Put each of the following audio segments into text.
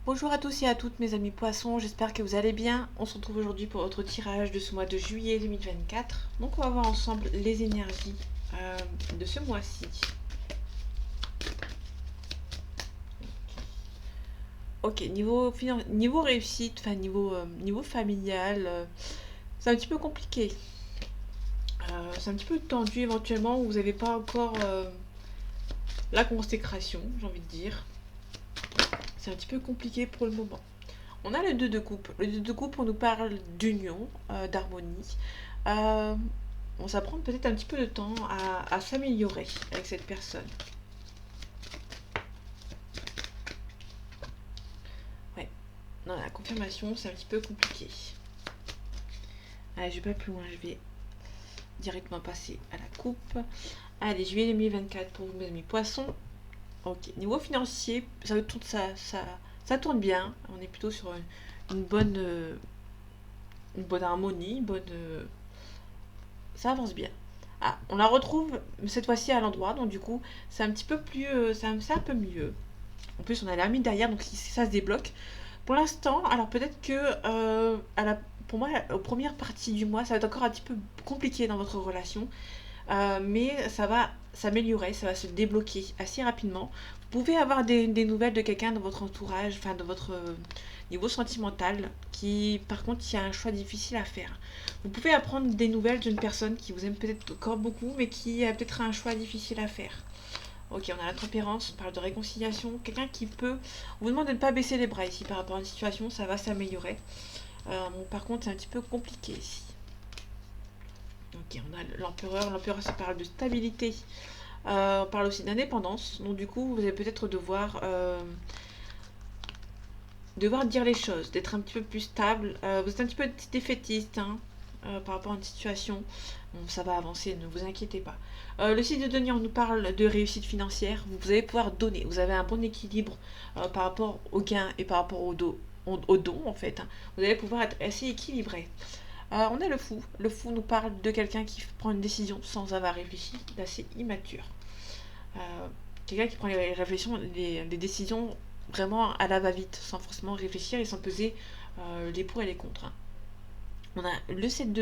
Bonjour à tous et à toutes mes amis poissons, j'espère que vous allez bien. On se retrouve aujourd'hui pour notre tirage de ce mois de juillet 2024. Donc on va voir ensemble les énergies de ce mois-ci. Ok, niveau réussite, enfin niveau familial, c'est un petit peu compliqué. C'est un petit peu tendu éventuellement, vous n'avez pas encore la consécration, j'ai envie de dire. C'est un petit peu compliqué pour le moment. On a le 2 de coupe. Le 2 de coupe, on nous parle d'union, d'harmonie. Euh, on va prendre peut-être un petit peu de temps à s'améliorer avec cette personne. Ouais, non, la confirmation, c'est un petit peu compliqué. Allez, je vais pas plus loin, je vais directement passer à la coupe. Allez, juillet 2024 pour vous, mes amis poissons. Ok, niveau financier, ça tourne bien. On est plutôt sur une bonne, une bonne harmonie, ça avance bien. Ah, on la retrouve cette fois-ci à l'endroit, donc du coup, c'est un petit peu plus. C'est un peu mieux. En plus, on a l'ermite derrière, donc si ça se débloque. Pour l'instant, alors peut-être que pour moi, aux premières parties du mois, ça va être encore un petit peu compliqué dans votre relation, mais ça va s'améliorer, ça va se débloquer assez rapidement. Vous pouvez avoir des nouvelles de quelqu'un dans votre entourage, enfin de votre niveau sentimental, qui par contre il y a un choix difficile à faire. Vous pouvez apprendre des nouvelles d'une personne qui vous aime peut-être encore beaucoup, mais qui a peut-être un choix difficile à faire. Ok, on a la tempérance, on parle de réconciliation, quelqu'un qui peut... On vous demande de ne pas baisser les bras ici par rapport à une situation, ça va s'améliorer. Bon, par contre, c'est un petit peu compliqué ici. Ok, on a l'empereur. L'empereur, ça parle de stabilité. On parle aussi d'indépendance. Donc, du coup, vous allez peut-être devoir dire les choses, d'être un petit peu plus stable. Vous êtes un petit peu défaitiste hein, par rapport à une situation. Bon, ça va avancer, ne vous inquiétez pas. Le site de Denis, on nous parle de réussite financière. Vous allez pouvoir donner. Vous avez un bon équilibre par rapport aux gains et par rapport au don, en fait. Hein. Vous allez pouvoir être assez équilibré. On a le fou. Le fou nous parle de quelqu'un qui prend une décision sans avoir réfléchi, d'assez immature. Euh, Quelqu'un qui prend les décisions vraiment à la va-vite, sans forcément réfléchir et sans peser les pour et les contre. Hein. On a le 7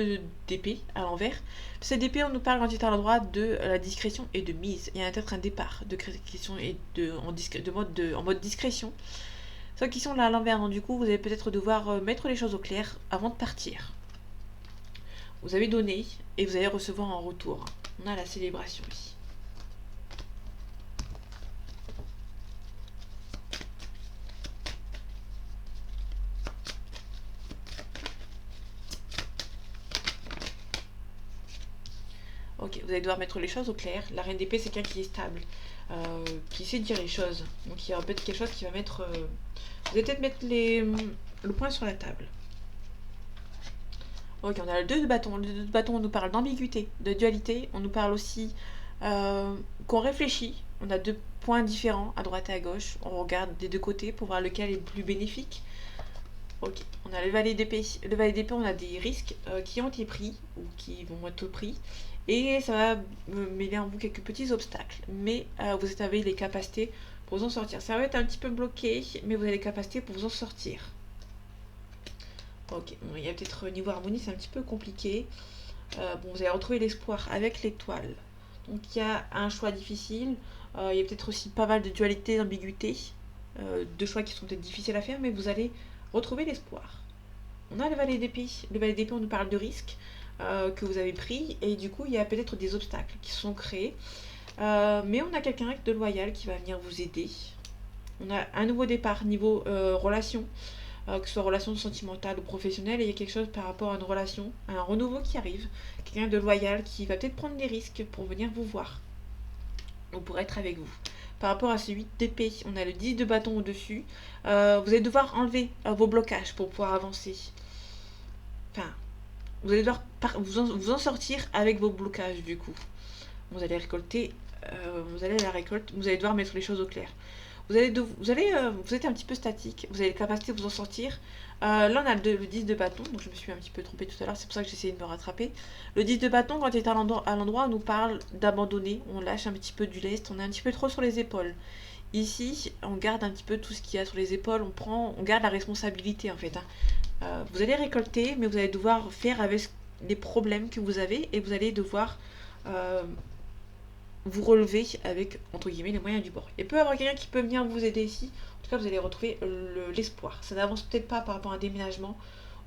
d'épée à l'envers. Le 7 d'épée, on nous parle quand il est à l'endroit de la discrétion et de mise. Il y a peut-être un départ de discrétion et en mode discrétion. Ceux qui sont là à l'envers, donc du coup, vous allez peut-être devoir mettre les choses au clair avant de partir. Vous avez donné et vous allez recevoir en retour. On a la célébration ici. Ok, vous allez devoir mettre les choses au clair. La reine d'épée, c'est quelqu'un qui est stable, qui sait dire les choses. Donc il y a peut-être quelque chose qui va mettre... Vous allez peut-être mettre le point sur la table. Ok, on a le 2 de bâton. Le 2 de bâton, on nous parle d'ambiguïté, de dualité. On nous parle aussi qu'on réfléchit. On a deux points différents à droite et à gauche. On regarde des deux côtés pour voir lequel est le plus bénéfique. Ok, on a le valet d'épée. Le valet d'épée, on a des risques qui ont été pris ou qui vont être pris. Et ça va mêler en vous quelques petits obstacles. Mais vous avez les capacités pour vous en sortir. Ça va être un petit peu bloqué, mais vous avez les capacités pour vous en sortir. Ok, bon, il y a peut-être niveau harmonie, c'est un petit peu compliqué. Bon, vous allez retrouver l'espoir avec l'étoile. Donc il y a un choix difficile. Il y a peut-être aussi pas mal de dualité, d'ambiguïté. Deux choix qui sont peut-être difficiles à faire, mais vous allez retrouver l'espoir. On a le valet d'épée. Le valet d'épée, on nous parle de risques que vous avez pris. Et du coup, il y a peut-être des obstacles qui se sont créés. Mais on a quelqu'un de loyal qui va venir vous aider. On a un nouveau départ niveau relation, que ce soit relation sentimentale ou professionnelle, et il y a quelque chose par rapport à une relation, un renouveau qui arrive, quelqu'un de loyal qui va peut-être prendre des risques pour venir vous voir, ou pour être avec vous. Par rapport à ce 8 d'épée, on a le 10 de bâton au-dessus. Vous allez devoir enlever vos blocages pour pouvoir avancer. Enfin, vous allez devoir vous en sortir avec vos blocages du coup. Vous allez récolter, vous allez à la récolte, vous allez devoir mettre les choses au clair. Vous êtes un petit peu statique, vous avez la capacité de vous en sortir. Là, on a le 10 de bâton, donc je me suis un petit peu trompée tout à l'heure, c'est pour ça que j'ai essayé de me rattraper. Le 10 de bâton, quand il est à l'endroit, on nous parle d'abandonner, on lâche un petit peu du lest, on est un petit peu trop sur les épaules. Ici, on garde un petit peu tout ce qu'il y a sur les épaules, on garde la responsabilité en fait, hein. Vous allez récolter, mais vous allez devoir faire avec les problèmes que vous avez et vous allez devoir euh, vous relever avec, entre guillemets, les moyens du bord. Il peut y avoir quelqu'un qui peut venir vous aider ici. En tout cas, vous allez retrouver l'espoir. Ça n'avance peut-être pas par rapport à un déménagement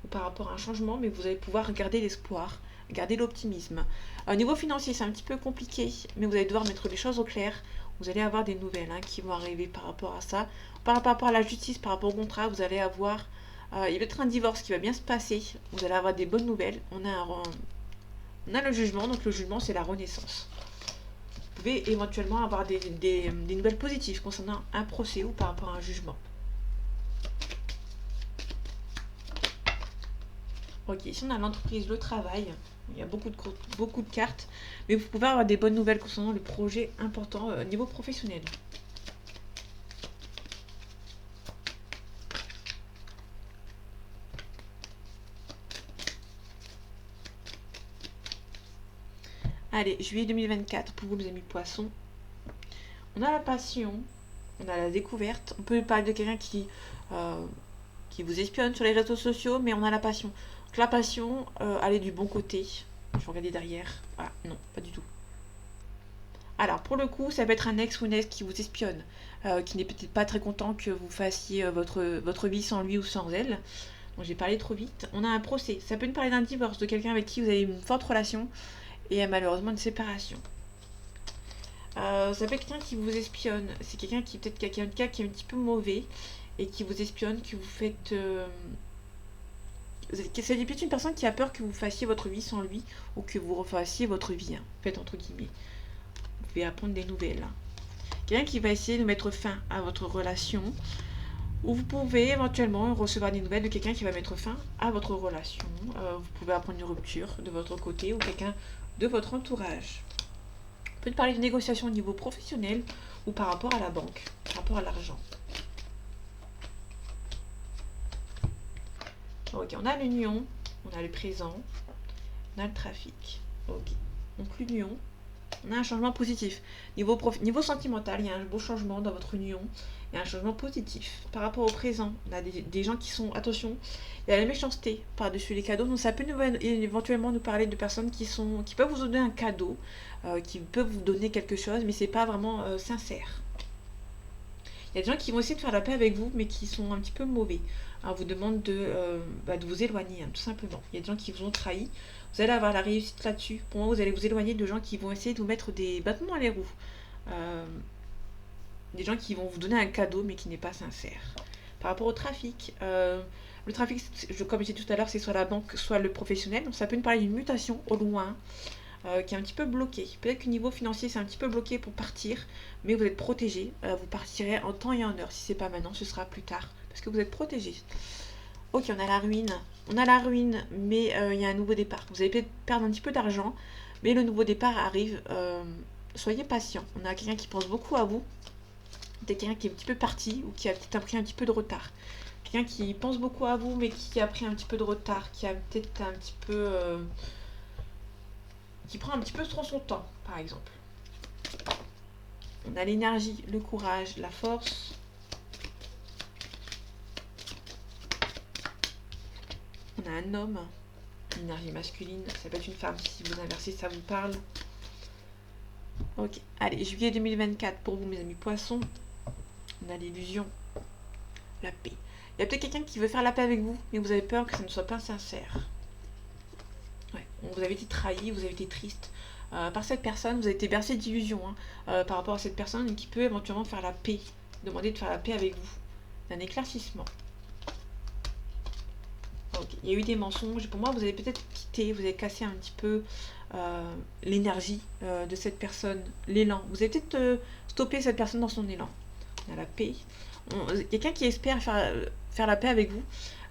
ou par rapport à un changement, mais vous allez pouvoir garder l'espoir, garder l'optimisme. Au niveau financier, c'est un petit peu compliqué, mais vous allez devoir mettre les choses au clair. Vous allez avoir des nouvelles qui vont arriver par rapport à ça. Par rapport à la justice, par rapport au contrat, vous allez avoir... il va être un divorce qui va bien se passer. Vous allez avoir des bonnes nouvelles. On a le jugement, donc le jugement, c'est la renaissance. Vous pouvez éventuellement avoir des nouvelles positives concernant un procès ou par rapport à un jugement. Ok, ici on a l'entreprise, le travail, il y a beaucoup de cartes, mais vous pouvez avoir des bonnes nouvelles concernant le projet important au niveau professionnel. Allez, juillet 2024 pour vous les amis poissons. On a la passion, on a la découverte, on peut parler de quelqu'un qui vous espionne sur les réseaux sociaux, mais on a la passion. Donc la passion, elle est du bon côté. Je vais regarder derrière. Ah non, pas du tout. Alors pour le coup, ça peut être un ex ou une ex qui vous espionne, qui n'est peut-être pas très content que vous fassiez votre vie sans lui ou sans elle. Donc j'ai parlé trop vite. On a un procès. Ça peut nous parler d'un divorce, de quelqu'un avec qui vous avez une forte relation et malheureusement une séparation. Ça peut être quelqu'un qui vous espionne. C'est quelqu'un qui peut-être quelqu'un qui est un petit peu mauvais et qui vous espionne, que vous faites. C'est peut-être une personne qui a peur que vous fassiez votre vie sans lui ou que vous refassiez votre vie, faites entre guillemets. Vous pouvez apprendre des nouvelles. Quelqu'un qui va essayer de mettre fin à votre relation. Ou vous pouvez éventuellement recevoir des nouvelles de quelqu'un qui va mettre fin à votre relation. Vous pouvez apprendre une rupture de votre côté ou quelqu'un de votre entourage. On peut parler de négociation au niveau professionnel ou par rapport à la banque, par rapport à l'argent. Ok, on a l'union, on a le présent, on a le trafic. Ok, donc l'union, on a un changement positif. Niveau sentimental, il y a un beau changement dans votre union. Il y a un changement positif. Par rapport au présent, on a des gens qui sont... Attention, il y a la méchanceté par-dessus les cadeaux. Donc ça peut éventuellement nous parler de personnes qui peuvent vous donner un cadeau, qui peuvent vous donner quelque chose, mais c'est pas vraiment sincère. Il y a des gens qui vont essayer de faire la paix avec vous, mais qui sont un petit peu mauvais. Alors, vous demandent de vous éloigner, tout simplement. Il y a des gens qui vous ont trahi. Vous allez avoir la réussite là-dessus. Pour moi, vous allez vous éloigner de gens qui vont essayer de vous mettre des bâtons à les roues. Des gens qui vont vous donner un cadeau, mais qui n'est pas sincère. Par rapport au trafic, le trafic, comme j'ai dit tout à l'heure, c'est soit la banque, soit le professionnel. Donc, ça peut nous parler d'une mutation au loin. Qui est un petit peu bloqué. Peut-être que niveau financier, c'est un petit peu bloqué pour partir, mais vous êtes protégé. Vous partirez en temps et en heure. Si c'est pas maintenant, ce sera plus tard, parce que vous êtes protégé. Ok, on a la ruine. On a la ruine, mais il y a un nouveau départ. Vous allez peut-être perdre un petit peu d'argent, mais le nouveau départ arrive. Soyez patient. On a quelqu'un qui pense beaucoup à vous. Peut-être quelqu'un qui est un petit peu parti, ou qui a peut-être pris un petit peu de retard. Quelqu'un qui pense beaucoup à vous, mais qui a pris un petit peu de retard, qui a peut-être un petit peu... qui prend un petit peu trop son temps, par exemple. On a l'énergie, le courage, la force. On a un homme, l'énergie masculine. Ça peut être une femme si vous inversez, ça vous parle. Ok, allez, juillet 2024 pour vous, mes amis poissons. On a l'illusion, la paix. Il y a peut-être quelqu'un qui veut faire la paix avec vous, mais vous avez peur que ça ne soit pas sincère. Ouais, vous avez été trahi, vous avez été triste par cette personne, vous avez été bercé d'illusions par rapport à cette personne qui peut éventuellement faire la paix, demander de faire la paix avec vous, un éclaircissement. Okay. Il y a eu des mensonges, pour moi vous avez peut-être quitté, vous avez cassé un petit peu l'énergie de cette personne, l'élan. Vous avez peut-être stoppé cette personne dans son élan. On a la paix. Quelqu'un qui espère faire la paix avec vous,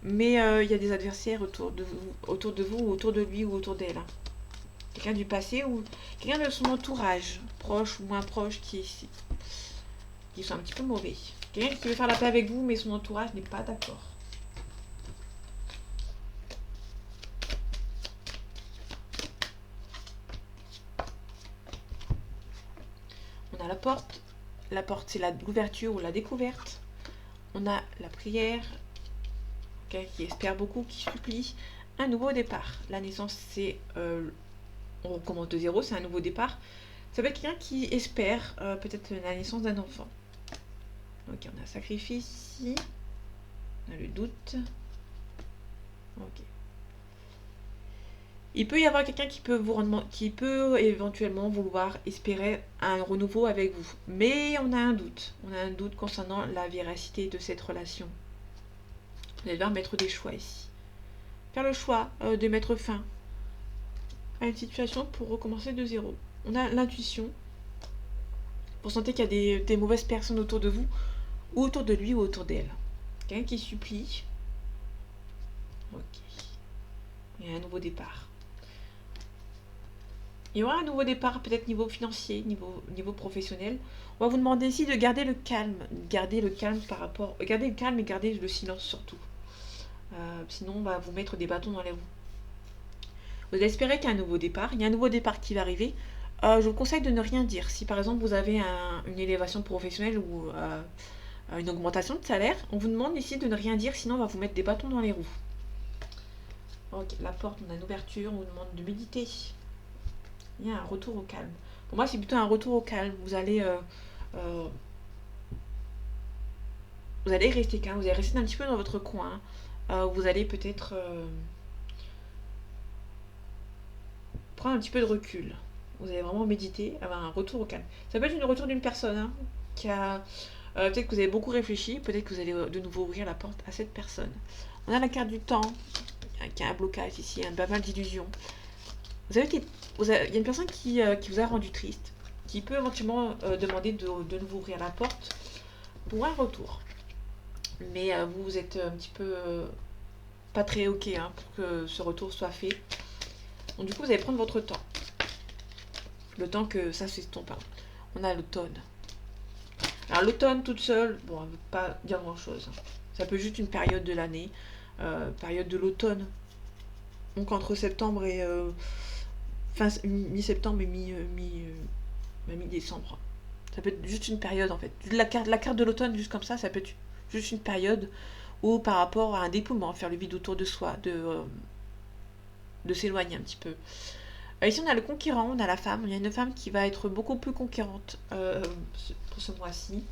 mais il y a des adversaires autour de vous, ou autour de lui, ou autour d'elle. Quelqu'un du passé, ou quelqu'un de son entourage, proche ou moins proche, qui sont un petit peu mauvais. Quelqu'un qui veut faire la paix avec vous, mais son entourage n'est pas d'accord. On a la la porte, c'est l'ouverture ou la découverte. On a la prière, quelqu'un qui espère beaucoup, qui supplie. Un nouveau départ. La naissance, c'est... on recommence de zéro, c'est un nouveau départ. Ça peut être quelqu'un qui espère peut-être la naissance d'un enfant. Ok, on a sacrifice ici. On a le doute. Ok. Il peut y avoir quelqu'un qui peut éventuellement vouloir espérer un renouveau avec vous. Mais on a un doute. On a un doute concernant la véracité de cette relation. Vous allez devoir mettre des choix ici. Faire le choix de mettre fin à une situation pour recommencer de zéro. On a l'intuition. Vous sentez qu'il y a des mauvaises personnes autour de vous, ou autour de lui, ou autour d'elle. Quelqu'un qui supplie. Ok. Il y a un nouveau départ. Il y aura un nouveau départ, peut-être niveau financier, niveau professionnel. On va vous demander ici de garder le calme. Garder le calme par rapport... Garder le calme et garder le silence surtout. Sinon, on va vous mettre des bâtons dans les roues. Vous espérez qu'il y a un nouveau départ. Il y a un nouveau départ qui va arriver. Je vous conseille de ne rien dire. Si par exemple vous avez une élévation professionnelle ou une augmentation de salaire, on vous demande ici de ne rien dire, sinon on va vous mettre des bâtons dans les roues. Ok, la porte, on a une ouverture, on vous demande de méditer. Il y a un retour au calme. Pour moi, c'est plutôt un retour au calme. Vous allez rester calme, vous allez rester un petit peu dans votre coin. Vous allez peut-être prendre un petit peu de recul. Vous allez vraiment méditer, avoir un retour au calme. Ça peut être un retour d'une personne qui a... peut-être que vous avez beaucoup réfléchi, peut-être que vous allez de nouveau ouvrir la porte à cette personne. On a la carte du temps, qui a un blocage ici, pas mal d'illusions. Il y a une personne qui vous a rendu triste, qui peut éventuellement demander de nouveau ouvrir la porte pour un retour. Mais vous êtes un petit peu pas très ok pour que ce retour soit fait. Donc du coup, vous allez prendre votre temps. Le temps que ça s'estompe. On a l'automne. Alors l'automne toute seule, bon, elle ne veut pas dire grand-chose. Ça peut être juste une période de l'année, période de l'automne. Donc entre septembre et... mi-septembre et mi-décembre. Ça peut être juste une période en fait. La carte de l'automne, juste comme ça peut être juste une période où par rapport à un dépouillement, faire le vide autour de soi, de s'éloigner un petit peu. Ici on a le conquérant, on a la femme. Il y a une femme qui va être beaucoup plus conquérante pour ce mois-ci.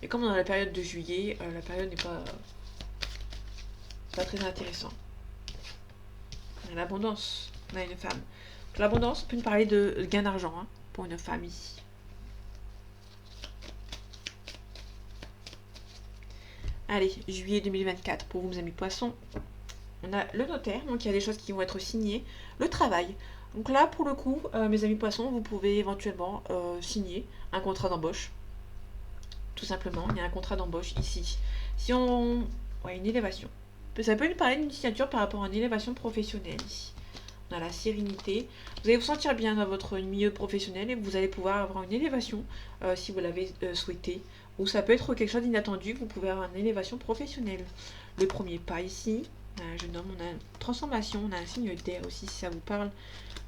Et comme on a la période de juillet, la période n'est pas très intéressante. On a l'abondance, on a une femme. L'abondance, on peut nous parler de gain d'argent pour une femme ici. Allez, juillet 2024 pour vous, mes amis poissons. On a le notaire, donc il y a des choses qui vont être signées. Le travail. Donc là, pour le coup, mes amis poissons, vous pouvez éventuellement signer un contrat d'embauche. Tout simplement, il y a un contrat d'embauche ici. Si on... Ouais, une élévation. Ça peut nous parler d'une signature par rapport à une élévation professionnelle ici. On a la sérénité. Vous allez vous sentir bien dans votre milieu professionnel et vous allez pouvoir avoir une élévation si vous l'avez souhaité. Ou ça peut être quelque chose d'inattendu, vous pouvez avoir une élévation professionnelle. Le premier pas ici, on a un jeune homme, on a une transformation, on a un signe d'air aussi si ça vous parle.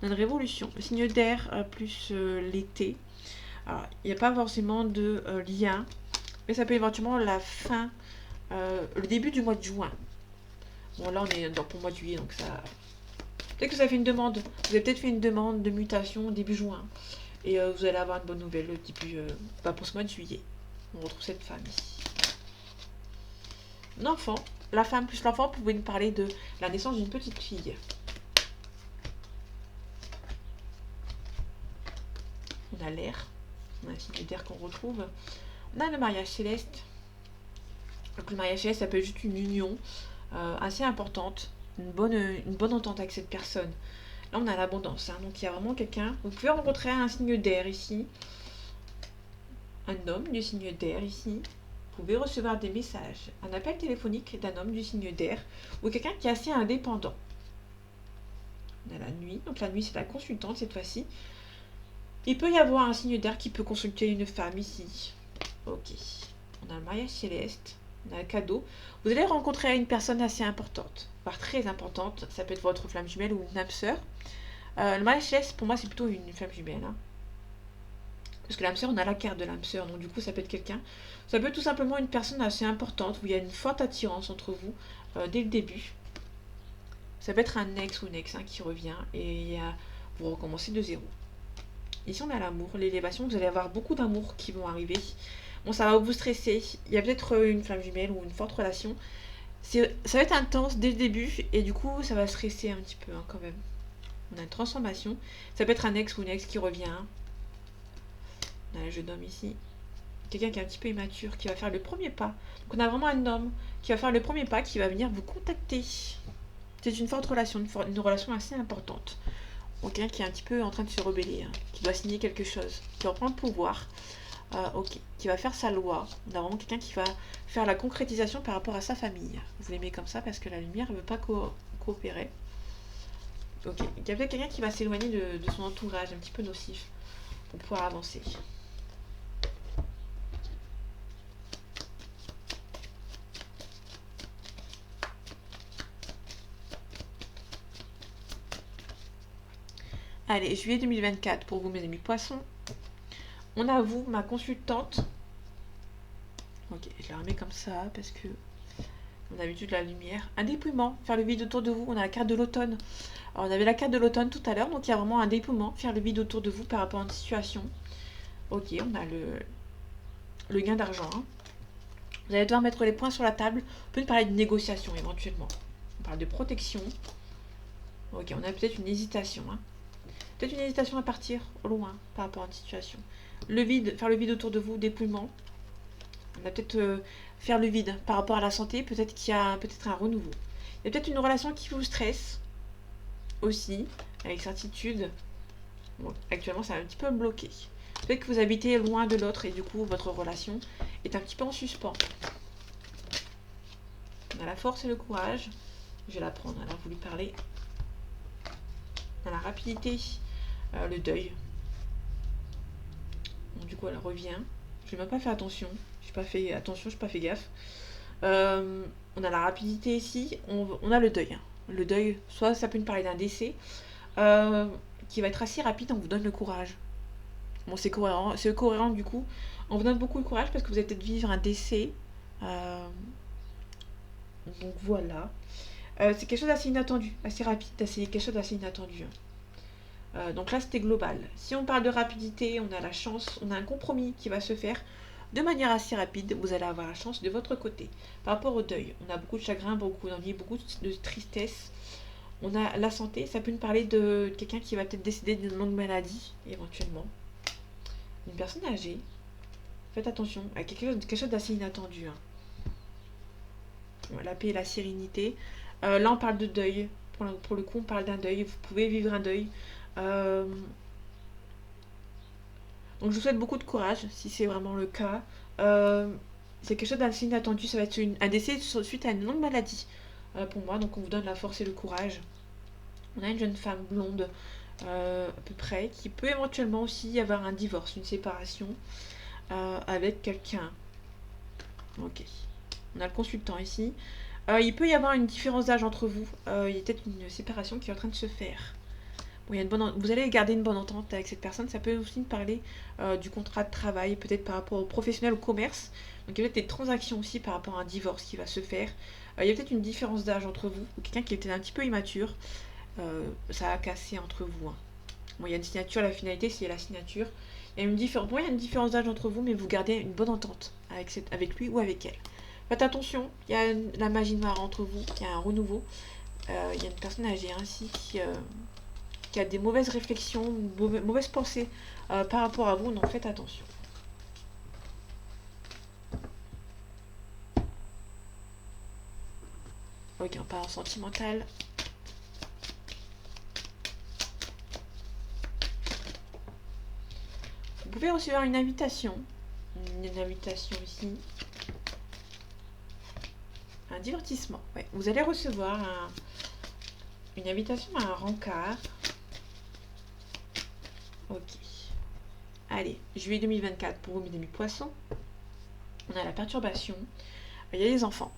On a une révolution. Le signe d'air plus l'été. Alors, il n'y a pas forcément de lien, mais ça peut éventuellement la fin, le début du mois de juin. Bon, là on est pour le mois de juillet, donc ça... Peut-être que ça fait une demande. Vous avez peut-être fait une demande de mutation début juin. Et vous allez avoir une bonne nouvelle pour ce mois de juillet. On retrouve cette femme ici. Un enfant. La femme plus l'enfant, vous pouvez nous parler de la naissance d'une petite fille. On a l'air. On a un signe d'air qu'on retrouve. On a le mariage céleste. Donc le mariage céleste, ça peut être juste une union assez importante. Une bonne entente avec cette personne. Là, on a l'abondance. Donc, il y a vraiment quelqu'un. Vous pouvez rencontrer un signe d'air ici. Un homme du signe d'air ici. Vous pouvez recevoir des messages. Un appel téléphonique d'un homme du signe d'air. Ou quelqu'un qui est assez indépendant. On a la nuit. Donc, la nuit, c'est la consultante cette fois-ci. Il peut y avoir un signe d'air qui peut consulter une femme ici. Ok. On a le mariage céleste. On a le cadeau. Vous allez rencontrer une personne assez importante, voire très importante. Ça peut être votre flamme jumelle ou une âme sœur. Le maléchesse, pour moi, c'est plutôt une flamme jumelle. Hein. Parce que l'âme sœur, on a la carte de l'âme sœur, donc du coup, ça peut être quelqu'un. Ça peut être tout simplement une personne assez importante, où il y a une forte attirance entre vous dès le début. Ça peut être un ex ou une ex hein, qui revient et vous recommencez de zéro. Ici, on a l'amour, l'élévation. Vous allez avoir beaucoup d'amour qui vont arriver. Bon, ça va vous stresser. Il y a peut-être une flamme jumelle ou une forte relation. Ça va être intense dès le début et du coup, ça va stresser un petit peu hein, quand même. On a une transformation. Ça peut être un ex ou une ex qui revient. On a le jeune homme ici. Quelqu'un qui est un petit peu immature, qui va faire le premier pas. Donc on a vraiment un homme qui va faire le premier pas, qui va venir vous contacter. C'est une forte relation, une relation assez importante. Donc quelqu'un qui est un petit peu en train de se rebeller, hein, qui doit signer quelque chose, qui va prendre le pouvoir, ok, qui va faire sa loi. On a vraiment quelqu'un qui va faire la concrétisation par rapport à sa famille. Vous l'aimez comme ça parce que la lumière ne veut pas coopérer. Ok, il y a peut-être quelqu'un qui va s'éloigner de son entourage, un petit peu nocif, pour pouvoir avancer. Allez, juillet 2024 pour vous mes amis poissons. On a vous, ma consultante. Ok, je la remets comme ça parce que, comme d'habitude, la lumière. Un dépouillement, faire le vide autour de vous. On a la carte de l'automne. Alors, on avait la carte de l'automne tout à l'heure, donc il y a vraiment un dépouillement, faire le vide autour de vous par rapport à une situation. Ok, on a le gain d'argent. Hein. Vous allez devoir mettre les points sur la table. On peut parler de négociation éventuellement. On parle de protection. Ok, on a peut-être une hésitation. Hein. Peut-être une hésitation à partir au loin par rapport à une situation. Le vide, faire le vide autour de vous, dépouillement. On a peut-être faire le vide par rapport à la santé. Peut-être qu'il y a peut-être un renouveau. Il y a peut-être une relation qui vous stresse aussi, avec certitude. Bon, actuellement, c'est un petit peu bloqué. Peut-être que vous habitez loin de l'autre et du coup, votre relation est un petit peu en suspens. On a la force et le courage. Je vais la prendre, alors vous lui parlez. On a la rapidité, le deuil. Bon, du coup, elle revient. Je n'ai même pas fait attention. J'ai pas fait attention, j'ai pas fait gaffe. On a la rapidité ici. On a le deuil. Le deuil, soit ça peut nous parler d'un décès, qui va être assez rapide, on vous donne le courage. Bon, c'est cohérent du coup. On vous donne beaucoup de courage parce que vous allez peut-être vivre un décès. Donc voilà. C'est quelque chose d'assez inattendu, assez rapide, quelque chose d'assez inattendu. Donc là, c'était global. Si on parle de rapidité, on a la chance, on a un compromis qui va se faire de manière assez rapide. Vous allez avoir la chance de votre côté. Par rapport au deuil, on a beaucoup de chagrin, beaucoup d'ennui, beaucoup de tristesse. On a la santé, ça peut nous parler de quelqu'un qui va peut-être décéder d'une longue maladie, éventuellement. Une personne âgée. Faites attention à quelque chose d'assez inattendu. Hein. La paix et la sérénité. Là, on parle de deuil. Pour le coup, on parle d'un deuil. Vous pouvez vivre un deuil. Donc, je vous souhaite beaucoup de courage, si c'est vraiment le cas. C'est quelque chose d'assez inattendu. Ça va être un décès suite à une longue maladie pour moi. Donc, on vous donne la force et le courage. On a une jeune femme blonde, à peu près, qui peut éventuellement aussi avoir un divorce, une séparation avec quelqu'un. Ok. On a le consultant ici. Il peut y avoir une différence d'âge entre vous. Il y a peut-être une séparation qui est en train de se faire. Bon, vous allez garder une bonne entente avec cette personne. Ça peut aussi parler du contrat de travail, peut-être par rapport au professionnel, au commerce. Donc il y a peut-être des transactions aussi par rapport à un divorce qui va se faire. Il y a peut-être une différence d'âge entre vous, ou quelqu'un qui était un petit peu immature. Ça a cassé entre vous. Hein. Bon, il y a une signature, la finalité, c'est la signature. Il y a une différence d'âge entre vous, mais vous gardez une bonne entente avec lui ou avec elle. Faites attention, il y a la magie noire entre vous, il y a un renouveau. Il y a une personne âgée ainsi qui a des mauvaises réflexions, mauvaises pensées par rapport à vous, donc faites attention. Ok, on part en sentimental. Vous pouvez recevoir une invitation. Une invitation ici. Un divertissement. Ouais. Vous allez recevoir une invitation à un rencard. Ok. Allez, juillet 2024 pour vous, mes amis poissons. On a la perturbation. Il y a les enfants.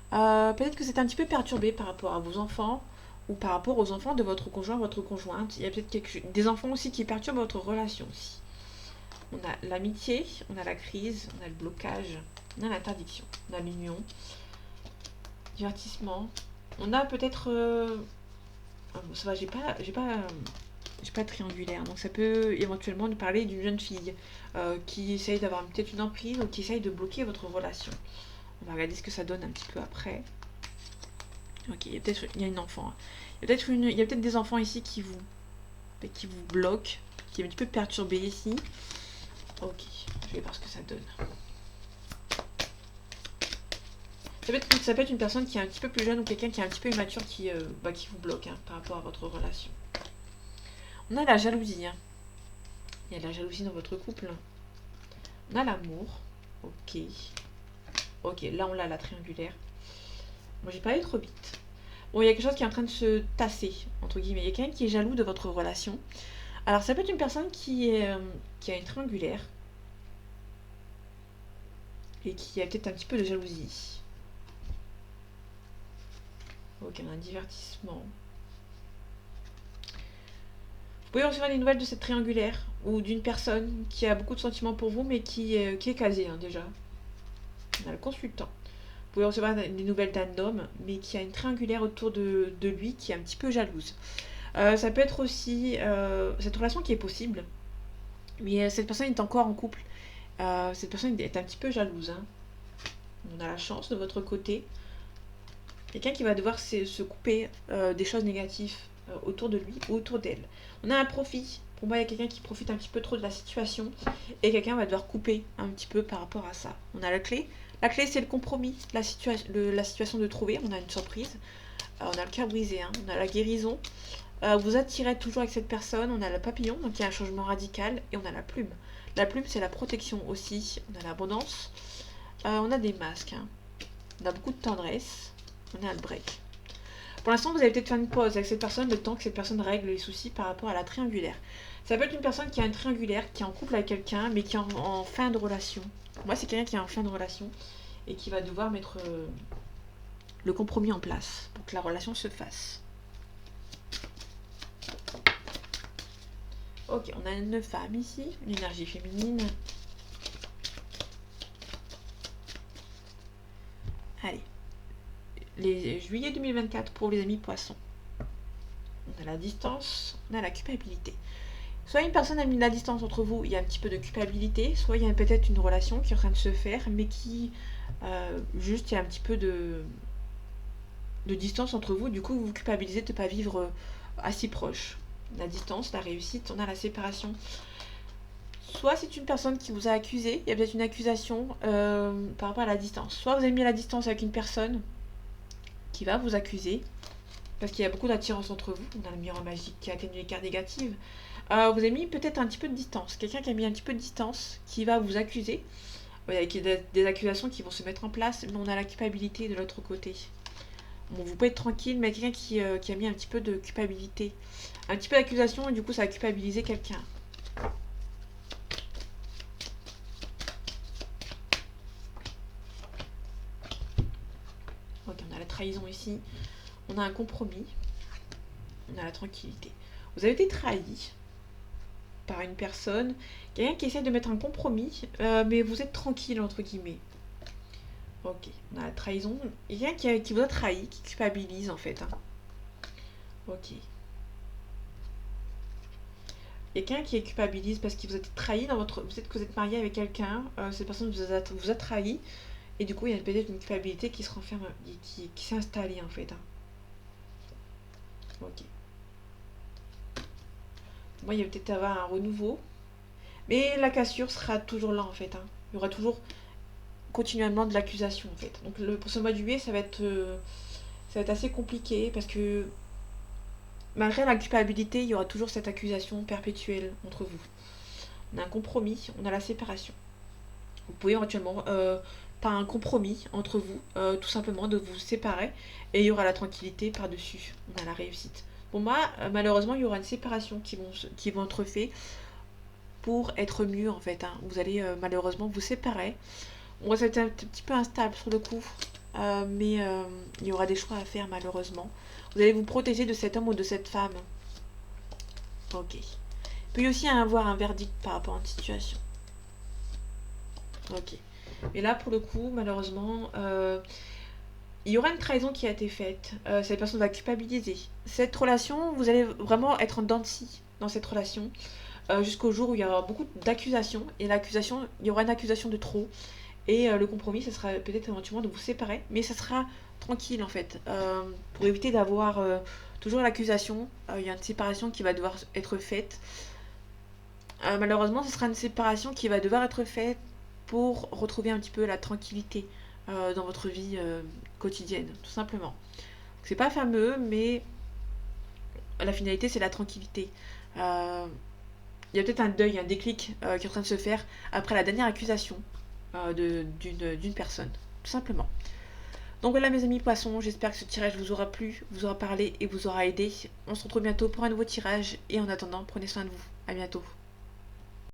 Peut-être que c'est un petit peu perturbé par rapport à vos enfants ou par rapport aux enfants de votre conjoint, votre conjointe. Il y a peut-être des enfants aussi qui perturbent votre relation aussi. On a l'amitié, on a la crise, on a le blocage, on a l'interdiction, on a l'union, divertissement. On a peut-être... ça va, j'ai pas de triangulaire, donc ça peut éventuellement nous parler d'une jeune fille qui essaye d'avoir peut-être une emprise ou qui essaye de bloquer votre relation. On va regarder ce que ça donne un petit peu après. Ok, il y a une enfant. Hein. Il y a peut-être des enfants ici qui vous bloquent, qui est un petit peu perturbé ici. Ok, je vais voir ce que ça donne. Ça peut être une personne qui est un petit peu plus jeune ou quelqu'un qui est un petit peu immature qui vous bloque hein, par rapport à votre relation. On a la jalousie. Hein. Il y a de la jalousie dans votre couple. On a l'amour. Ok. Ok, là on a la triangulaire. Moi j'ai pas allé trop vite. Bon, il y a quelque chose qui est en train de se tasser, entre guillemets. Il y a quelqu'un qui est jaloux de votre relation. Alors ça peut être une personne qui a une triangulaire. Et qui a peut-être un petit peu de jalousie. Ok, on a un divertissement. Vous pouvez recevoir des nouvelles de cette triangulaire ou d'une personne qui a beaucoup de sentiments pour vous mais qui est casée hein, déjà. On a le consultant. Vous pouvez recevoir des nouvelles d'un homme mais qui a une triangulaire autour de lui qui est un petit peu jalouse. Ça peut être aussi cette relation qui est possible mais cette personne est encore en couple. Cette personne est un petit peu jalouse. Hein. On a la chance de votre côté. Quelqu'un qui va devoir se couper des choses négatives autour de lui ou autour d'elle. On a un profit. Pour moi, il y a quelqu'un qui profite un petit peu trop de la situation et quelqu'un va devoir couper un petit peu par rapport à ça. On a la clé. La clé, c'est le compromis, la situation de trouver. On a une surprise. On a le cœur brisé. Hein. On a la guérison. Vous attirez toujours avec cette personne. On a le papillon, donc il y a un changement radical. Et on a la plume. La plume, c'est la protection aussi. On a l'abondance. On a des masques. Hein. On a beaucoup de tendresse. On a le break. Pour l'instant, vous allez peut-être faire une pause avec cette personne le temps que cette personne règle les soucis par rapport à la triangulaire. Ça peut être une personne qui a une triangulaire, qui est en couple avec quelqu'un, mais qui est en fin de relation. Moi, c'est quelqu'un qui est en fin de relation et qui va devoir mettre le compromis en place pour que la relation se fasse. Ok, on a une femme ici, une énergie féminine. Allez. Juillet 2024 pour les amis poissons. On a la distance, on a la culpabilité. Soit une personne a mis de la distance entre vous, il y a un petit peu de culpabilité, soit il y a peut-être une relation qui est en train de se faire, mais qui juste il y a un petit peu de distance entre vous, du coup vous vous culpabilisez de ne pas vivre assez proche. La distance, la réussite, on a la séparation. Soit c'est une personne qui vous a accusé, il y a peut-être une accusation par rapport à la distance. Soit vous avez mis à la distance avec une personne qui va vous accuser, parce qu'il y a beaucoup d'attirance entre vous. On a le miroir magique qui atténue les cartes négatives. Vous avez mis peut-être un petit peu de distance. Quelqu'un qui a mis un petit peu de distance, qui va vous accuser. Avec des accusations qui vont se mettre en place, mais on a la culpabilité de l'autre côté. Bon, vous pouvez être tranquille, mais quelqu'un qui a mis un petit peu de culpabilité. Un petit peu d'accusation, et du coup ça va culpabiliser quelqu'un. Ok, on a la trahison ici. On a un compromis. On a la tranquillité. Vous avez été trahi par une personne, quelqu'un qui essaie de mettre un compromis, mais vous êtes tranquille entre guillemets. Ok, on a la trahison. Il y a quelqu'un qui vous a trahi, qui culpabilise en fait. Hein. Ok. Quelqu'un qui culpabilise parce que vous êtes trahi dans votre. Peut-être que vous êtes marié avec quelqu'un, cette personne vous a trahi, et du coup il y a peut-être une culpabilité qui se renferme, qui s'est installée en fait. Hein. Ok. Moi, il va peut-être avoir un renouveau. Mais la cassure sera toujours là, en fait. Hein. Il y aura toujours continuellement de l'accusation, en fait. Donc, pour ce mois de juillet, ça va être assez compliqué parce que malgré la culpabilité, il y aura toujours cette accusation perpétuelle entre vous. On a un compromis, on a la séparation. Vous pouvez éventuellement, par un compromis entre vous, tout simplement de vous séparer et il y aura la tranquillité par-dessus. On a la réussite. Pour moi, malheureusement, il y aura une séparation qui vont être faites pour être mieux en fait. Hein. Vous allez malheureusement vous séparer. On va être un petit peu instable sur le coup, mais il y aura des choix à faire malheureusement. Vous allez vous protéger de cet homme ou de cette femme. Ok. Il peut y aussi avoir un verdict par rapport à une situation. Ok. Et là, pour le coup, malheureusement, il y aura une trahison qui a été faite. Cette personne va culpabiliser. Cette relation, vous allez vraiment être en dents de scie dans cette relation. Jusqu'au jour où il y aura beaucoup d'accusations. Et l'accusation, il y aura une accusation de trop. Et le compromis, ce sera peut-être éventuellement de vous séparer. Mais ça sera tranquille en fait. Pour éviter d'avoir toujours l'accusation, il y a une séparation qui va devoir être faite. Malheureusement, ce sera une séparation qui va devoir être faite pour retrouver un petit peu la tranquillité dans votre vie quotidienne, tout simplement. C'est pas fameux, mais la finalité, c'est la tranquillité. Euh, Il y a peut-être un deuil, un déclic qui est en train de se faire après la dernière accusation d'une personne, tout simplement. Donc voilà mes amis poissons, j'espère que ce tirage vous aura plu, vous aura parlé et vous aura aidé. On se retrouve bientôt pour un nouveau tirage et en attendant, prenez soin de vous. À bientôt.